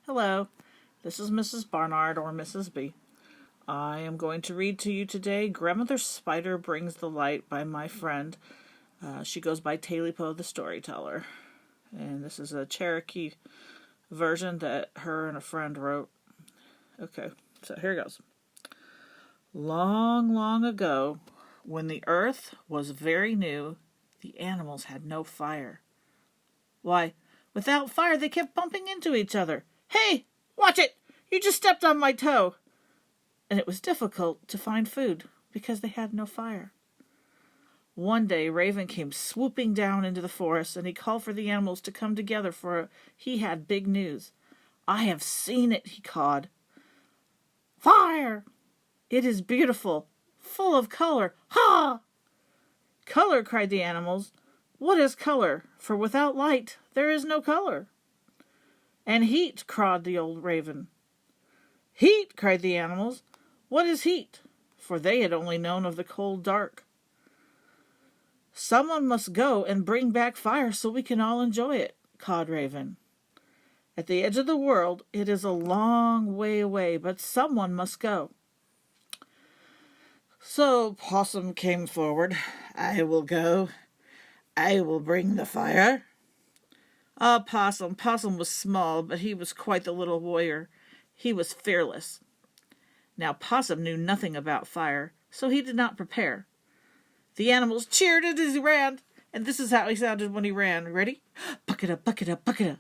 Hello, this is Mrs. Barnard or Mrs. B. I am going to read to you today Grandmother Spider Brings the Light by my friend. She goes by Taleypo the Storyteller. And this is a Cherokee version that her and a friend wrote. Okay, so here goes. Long, long ago, when the earth was very new, the animals had no fire. Why, without fire they kept bumping into each other. Hey, watch it! You just stepped on my toe! And it was difficult to find food because they had no fire. One day Raven came swooping down into the forest, and he called for the animals to come together, for he had big news. I have seen it, he cawed. Fire! It is beautiful, full of color. Ha! Color, cried the animals. What is color? For without light there is no color. And heat, cawed the old raven. Heat, cried the animals. What is heat? For they had only known of the cold dark. Someone must go and bring back fire so we can all enjoy it, cawed Raven. At the edge of the world it is a long way away, but someone must go. So Possum came forward. I will go. I will bring the fire. Ah, Possum. Possum was small, but he was quite the little warrior. He was fearless. Now Possum knew nothing about fire, so he did not prepare. The animals cheered as he ran, and this is how he sounded when he ran. Ready? Puck-a-da, puck-a-da, puck-a-da.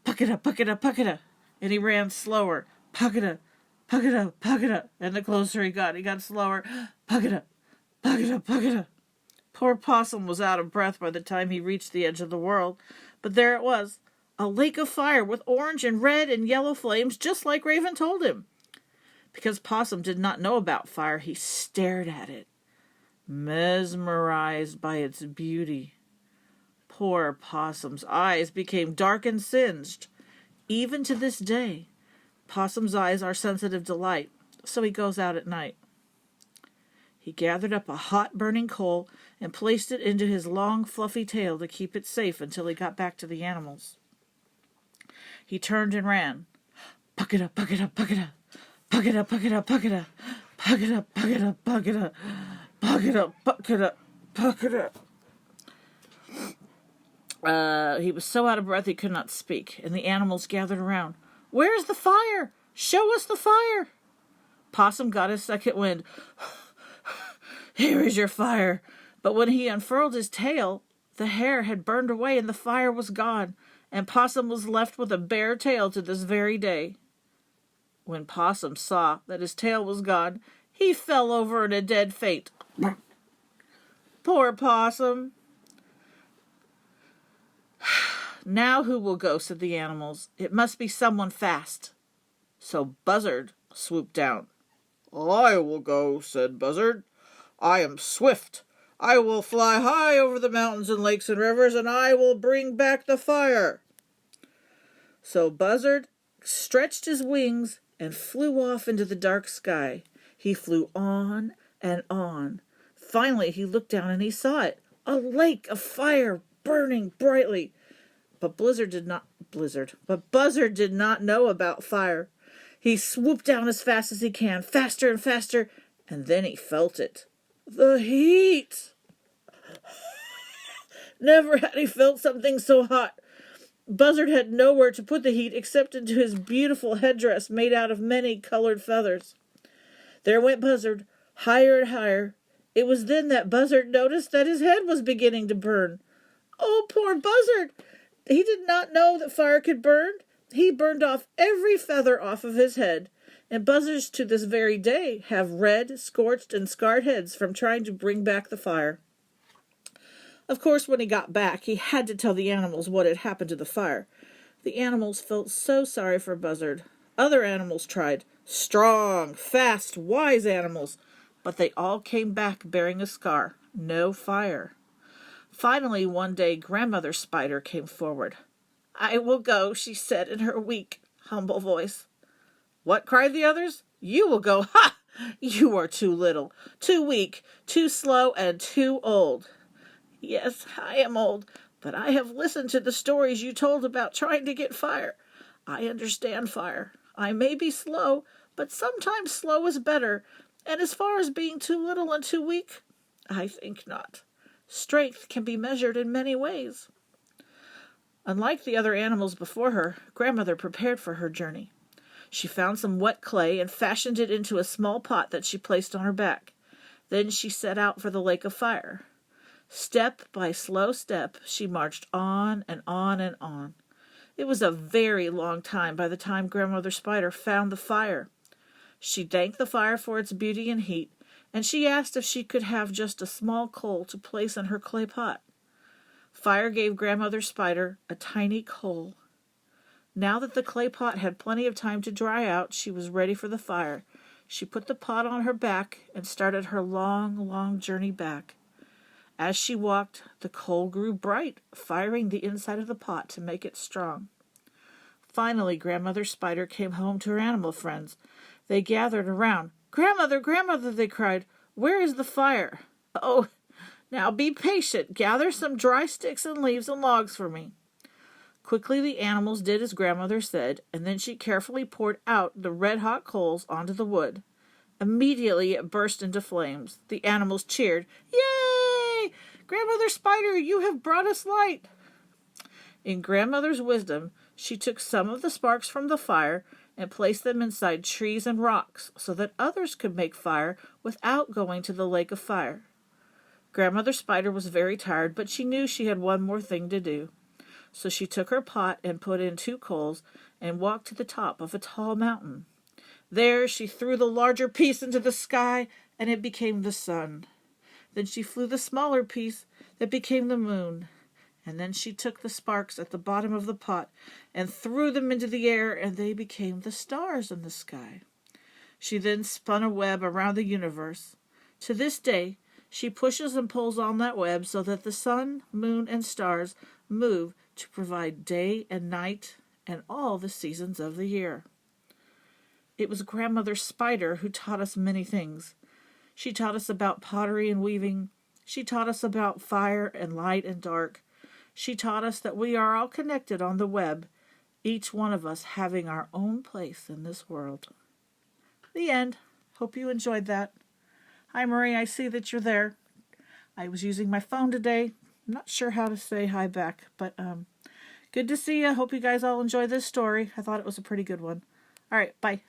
Puck-a-da, puck-a-da, puck-a-da. And he ran slower. Puck-a-da, puck-a-da, puck-a-da. And the closer he got slower. Puck-a-da, puck-a-da, puck-a-da. Poor Possum was out of breath by the time he reached the edge of the world, but there it was, a lake of fire with orange and red and yellow flames, just like Raven told him. Because Possum did not know about fire, he stared at it, mesmerized by its beauty. Poor Possum's eyes became dark and singed. Even to this day, Possum's eyes are sensitive to light, so he goes out at night. He gathered up a hot burning coal and placed it into his long fluffy tail to keep it safe until he got back to the animals. He turned and ran. Puck-a-da, puck-a-da, puck-a-da. Puck-a-da, puck-a-da, puck-a-da. Puck-a-da, puck-a-da, puck-a-da. Puck-a-da, puck-a-da, puck-a-da. He was so out of breath he could not speak, and the animals gathered around. Where is the fire? Show us the fire. Possum got his second wind. Here is your fire. But when he unfurled his tail, the hair had burned away and the fire was gone, and Possum was left with a bare tail to this very day. When Possum saw that his tail was gone, he fell over in a dead faint. Poor Possum. Now who will go, said the animals. It must be someone fast. So Buzzard swooped down. I will go, said Buzzard. I am swift. I will fly high over the mountains and lakes and rivers, and I will bring back the fire. So Buzzard stretched his wings and flew off into the dark sky. He flew on and on. Finally he looked down and he saw it, a lake of fire burning brightly. But Buzzard did not know about fire. He swooped down as fast as he can, faster and faster, and then he felt it. The heat! Never had he felt something so hot. Buzzard had nowhere to put the heat except into his beautiful headdress made out of many colored feathers. There went Buzzard, higher and higher. It was then that Buzzard noticed that his head was beginning to burn. Oh, poor Buzzard! He did not know that fire could burn. He burned off every feather off of his head, and buzzards to this very day have red, scorched, and scarred heads from trying to bring back the fire. Of course, when he got back, he had to tell the animals what had happened to the fire. The animals felt so sorry for Buzzard. Other animals tried, strong, fast, wise animals, but they all came back bearing a scar, no fire. Finally, one day, Grandmother Spider came forward. I will go, she said in her weak, humble voice. What, cried the others? You will go? Ha! You are too little, too weak, too slow, and too old. Yes, I am old, but I have listened to the stories you told about trying to get fire. I understand fire. I may be slow, but sometimes slow is better, and as far as being too little and too weak, I think not. Strength can be measured in many ways." Unlike the other animals before her, Grandmother prepared for her journey. She found some wet clay and fashioned it into a small pot that she placed on her back. Then she set out for the lake of fire. Step by slow step, she marched on and on and on. It was a very long time by the time Grandmother Spider found the fire. She thanked the fire for its beauty and heat, and she asked if she could have just a small coal to place in her clay pot. Fire gave Grandmother Spider a tiny coal. Now that the clay pot had plenty of time to dry out, she was ready for the fire. She put the pot on her back and started her long, long journey back. As she walked, the coal grew bright, firing the inside of the pot to make it strong. Finally, Grandmother Spider came home to her animal friends. They gathered around. "Grandmother, Grandmother," they cried, "where is the fire?" "Oh, now be patient. Gather some dry sticks and leaves and logs for me." Quickly the animals did as Grandmother said, and then she carefully poured out the red-hot coals onto the wood. Immediately it burst into flames. The animals cheered. "Yay! Grandmother Spider, you have brought us light." In Grandmother's wisdom, she took some of the sparks from the fire and placed them inside trees and rocks so that others could make fire without going to the lake of fire. Grandmother Spider was very tired, but she knew she had one more thing to do. So she took her pot and put in 2 coals and walked to the top of a tall mountain. There she threw the larger piece into the sky, and it became the sun. Then she flew the smaller piece that became the moon. And then she took the sparks at the bottom of the pot and threw them into the air, and they became the stars in the sky. She then spun a web around the universe. To this day, she pushes and pulls on that web so that the sun, moon, and stars move to provide day and night and all the seasons of the year. It was Grandmother Spider who taught us many things. She taught us about pottery and weaving. She taught us about fire and light and dark. She taught us that we are all connected on the web, each one of us having our own place in this world. The end. Hope you enjoyed that. Hi, Marie. I see that you're there. I was using my phone today. I'm not sure how to say hi back, but good to see you. Hope you guys all enjoy this story. I thought it was a pretty good one. All right, bye.